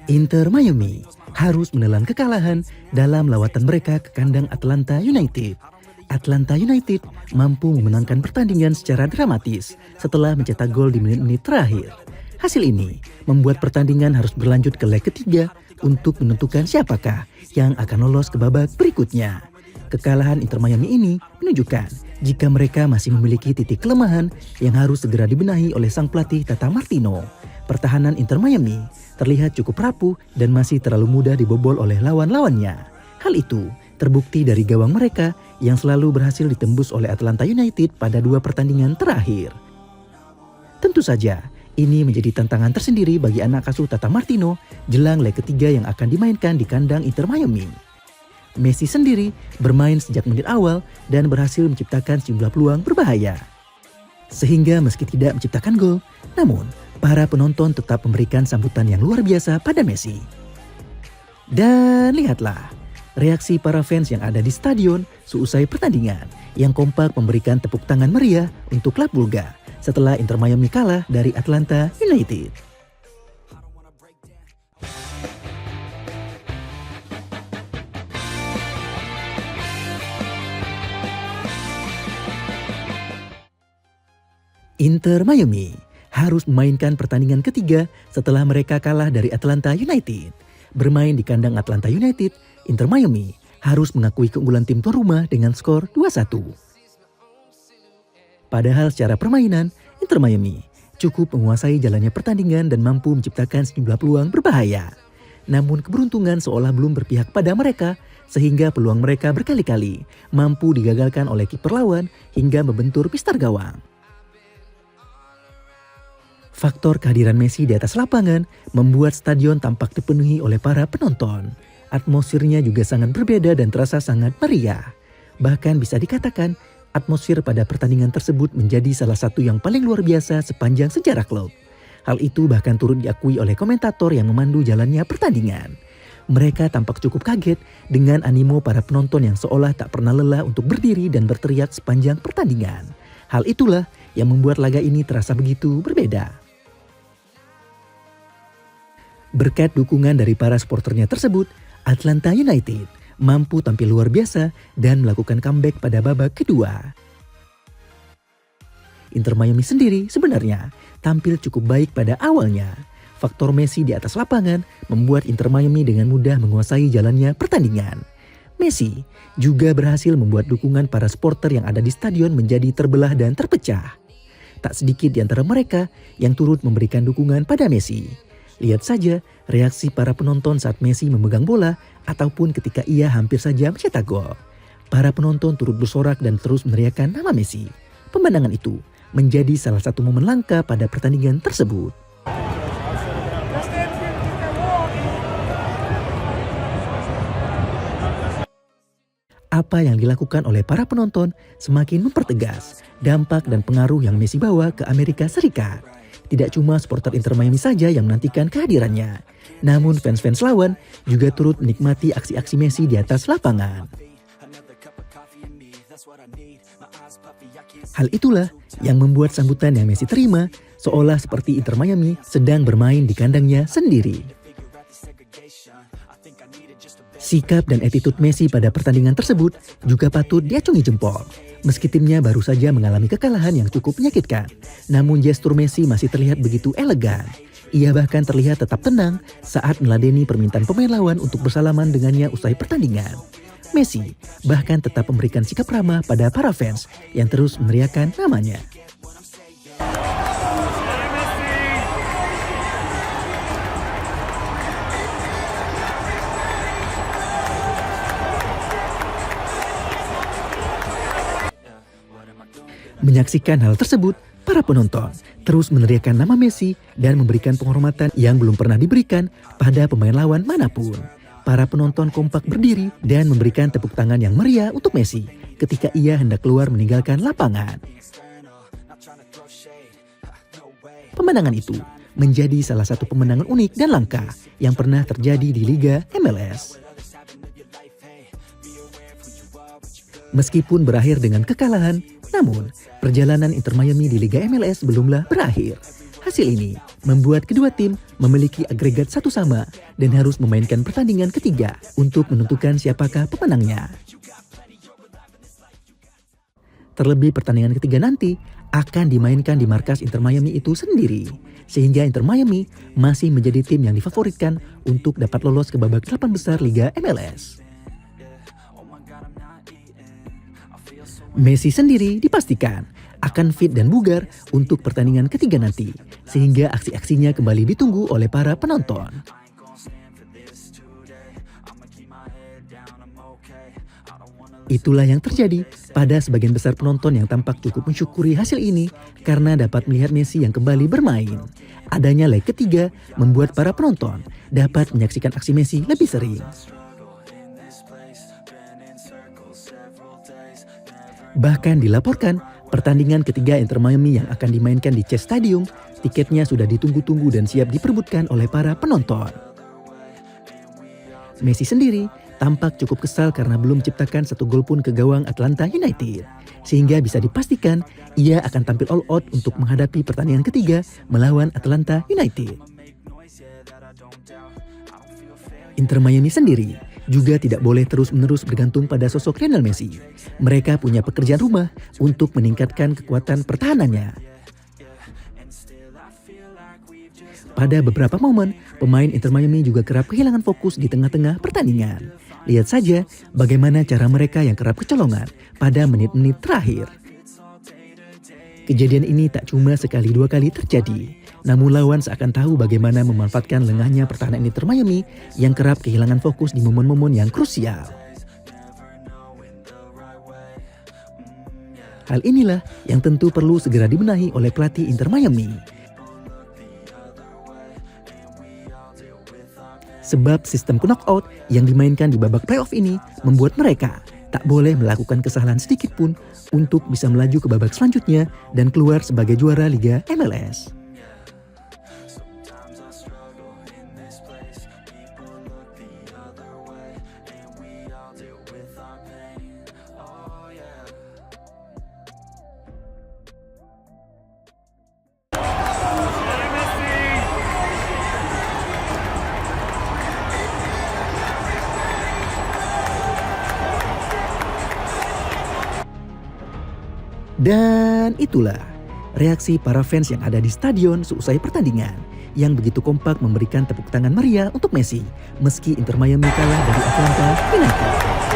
Inter Miami harus menelan kekalahan dalam lawatan mereka ke kandang Atlanta United. Atlanta United mampu memenangkan pertandingan secara dramatis setelah mencetak gol di menit-menit terakhir. Hasil ini membuat pertandingan harus berlanjut ke leg ketiga untuk menentukan siapakah yang akan lolos ke babak berikutnya. Kekalahan Inter Miami ini menunjukkan jika mereka masih memiliki titik kelemahan yang harus segera dibenahi oleh sang pelatih Tata Martino. Pertahanan Inter Miami terlihat cukup rapuh dan masih terlalu mudah dibobol oleh lawan-lawannya. Hal itu terbukti dari gawang mereka yang selalu berhasil ditembus oleh Atlanta United pada 2 pertandingan terakhir. Tentu saja, ini menjadi tantangan tersendiri bagi anak asuh Tata Martino jelang leg ketiga yang akan dimainkan di kandang Inter Miami. Messi sendiri bermain sejak menit awal dan berhasil menciptakan sejumlah peluang berbahaya. Sehingga meski tidak menciptakan gol, namun para penonton tetap memberikan sambutan yang luar biasa pada Messi. Dan lihatlah reaksi para fans yang ada di stadion seusai pertandingan yang kompak memberikan tepuk tangan meriah untuk klub Bulga setelah Inter Miami kalah dari Atlanta United. Inter Miami harus memainkan pertandingan ketiga setelah mereka kalah dari Atlanta United. Bermain di kandang Atlanta United, Inter Miami harus mengakui keunggulan tim tuan rumah dengan skor 2-1. Padahal secara permainan, Inter Miami cukup menguasai jalannya pertandingan dan mampu menciptakan sejumlah peluang berbahaya. Namun keberuntungan seolah belum berpihak pada mereka, sehingga peluang mereka berkali-kali mampu digagalkan oleh kiper lawan hingga membentur pistar gawang. Faktor kehadiran Messi di atas lapangan membuat stadion tampak dipenuhi oleh para penonton. Atmosfernya juga sangat berbeda dan terasa sangat meriah. Bahkan bisa dikatakan atmosfer pada pertandingan tersebut menjadi salah satu yang paling luar biasa sepanjang sejarah klub. Hal itu bahkan turut diakui oleh komentator yang memandu jalannya pertandingan. Mereka tampak cukup kaget dengan animo para penonton yang seolah tak pernah lelah untuk berdiri dan berteriak sepanjang pertandingan. Hal itulah yang membuat laga ini terasa begitu berbeda. Berkat dukungan dari para supporternya tersebut, Atlanta United mampu tampil luar biasa dan melakukan comeback pada babak kedua. Inter Miami sendiri sebenarnya tampil cukup baik pada awalnya. Faktor Messi di atas lapangan membuat Inter Miami dengan mudah menguasai jalannya pertandingan. Messi juga berhasil membuat dukungan para supporter yang ada di stadion menjadi terbelah dan terpecah. Tak sedikit di antara mereka yang turut memberikan dukungan pada Messi. Lihat saja reaksi para penonton saat Messi memegang bola ataupun ketika ia hampir saja mencetak gol. Para penonton turut bersorak dan terus meneriakkan nama Messi. Pemandangan itu menjadi salah satu momen langka pada pertandingan tersebut. Apa yang dilakukan oleh para penonton semakin mempertegas dampak dan pengaruh yang Messi bawa ke Amerika Serikat. Tidak cuma supporter Inter Miami saja yang menantikan kehadirannya, namun fans-fans lawan juga turut menikmati aksi-aksi Messi di atas lapangan. Hal itulah yang membuat sambutan yang Messi terima seolah seperti Inter Miami sedang bermain di kandangnya sendiri. Sikap dan attitude Messi pada pertandingan tersebut juga patut diacungi jempol. Meski timnya baru saja mengalami kekalahan yang cukup menyakitkan, namun gestur Messi masih terlihat begitu elegan. Ia bahkan terlihat tetap tenang saat meladeni permintaan pemain lawan untuk bersalaman dengannya usai pertandingan. Messi bahkan tetap memberikan sikap ramah pada para fans yang terus meneriakkan namanya. Menyaksikan hal tersebut, para penonton terus meneriakkan nama Messi dan memberikan penghormatan yang belum pernah diberikan pada pemain lawan manapun. Para penonton kompak berdiri dan memberikan tepuk tangan yang meriah untuk Messi ketika ia hendak keluar meninggalkan lapangan. Pemandangan itu menjadi salah satu pemandangan unik dan langka yang pernah terjadi di Liga MLS. Meskipun berakhir dengan kekalahan, namun perjalanan Inter Miami di Liga MLS belumlah berakhir. Hasil ini membuat kedua tim memiliki agregat satu sama dan harus memainkan pertandingan ketiga untuk menentukan siapakah pemenangnya. Terlebih pertandingan ketiga nanti akan dimainkan di markas Inter Miami itu sendiri, sehingga Inter Miami masih menjadi tim yang difavoritkan untuk dapat lolos ke babak 8 besar Liga MLS. Messi sendiri dipastikan akan fit dan bugar untuk pertandingan ketiga nanti, sehingga aksi-aksinya kembali ditunggu oleh para penonton. Itulah yang terjadi pada sebagian besar penonton yang tampak cukup mensyukuri hasil ini karena dapat melihat Messi yang kembali bermain. Adanya leg ketiga membuat para penonton dapat menyaksikan aksi Messi lebih sering. Bahkan dilaporkan pertandingan ketiga Inter Miami yang akan dimainkan di Chase Stadium, tiketnya sudah ditunggu-tunggu dan siap diperebutkan oleh para penonton. Messi sendiri tampak cukup kesal karena belum menciptakan satu gol pun ke gawang Atlanta United, sehingga bisa dipastikan ia akan tampil all out untuk menghadapi pertandingan ketiga melawan Atlanta United. Inter Miami sendiri juga tidak boleh terus-menerus bergantung pada sosok Lionel Messi. Mereka punya pekerjaan rumah untuk meningkatkan kekuatan pertahanannya. Pada beberapa momen, pemain Inter Miami juga kerap kehilangan fokus di tengah-tengah pertandingan. Lihat saja bagaimana cara mereka yang kerap kecolongan pada menit-menit terakhir. Kejadian ini tak cuma sekali dua kali terjadi, namun lawan seakan tahu bagaimana memanfaatkan lengahnya pertahanan Inter Miami yang kerap kehilangan fokus di momen-momen yang krusial. Hal inilah yang tentu perlu segera dibenahi oleh pelatih Inter Miami. Sebab sistem knockout yang dimainkan di babak playoff ini membuat mereka tak boleh melakukan kesalahan sedikit pun untuk bisa melaju ke babak selanjutnya dan keluar sebagai juara Liga MLS. Dan itulah reaksi para fans yang ada di stadion seusai pertandingan yang begitu kompak memberikan tepuk tangan meriah untuk Messi meski Inter Miami kalah dari Atlanta United.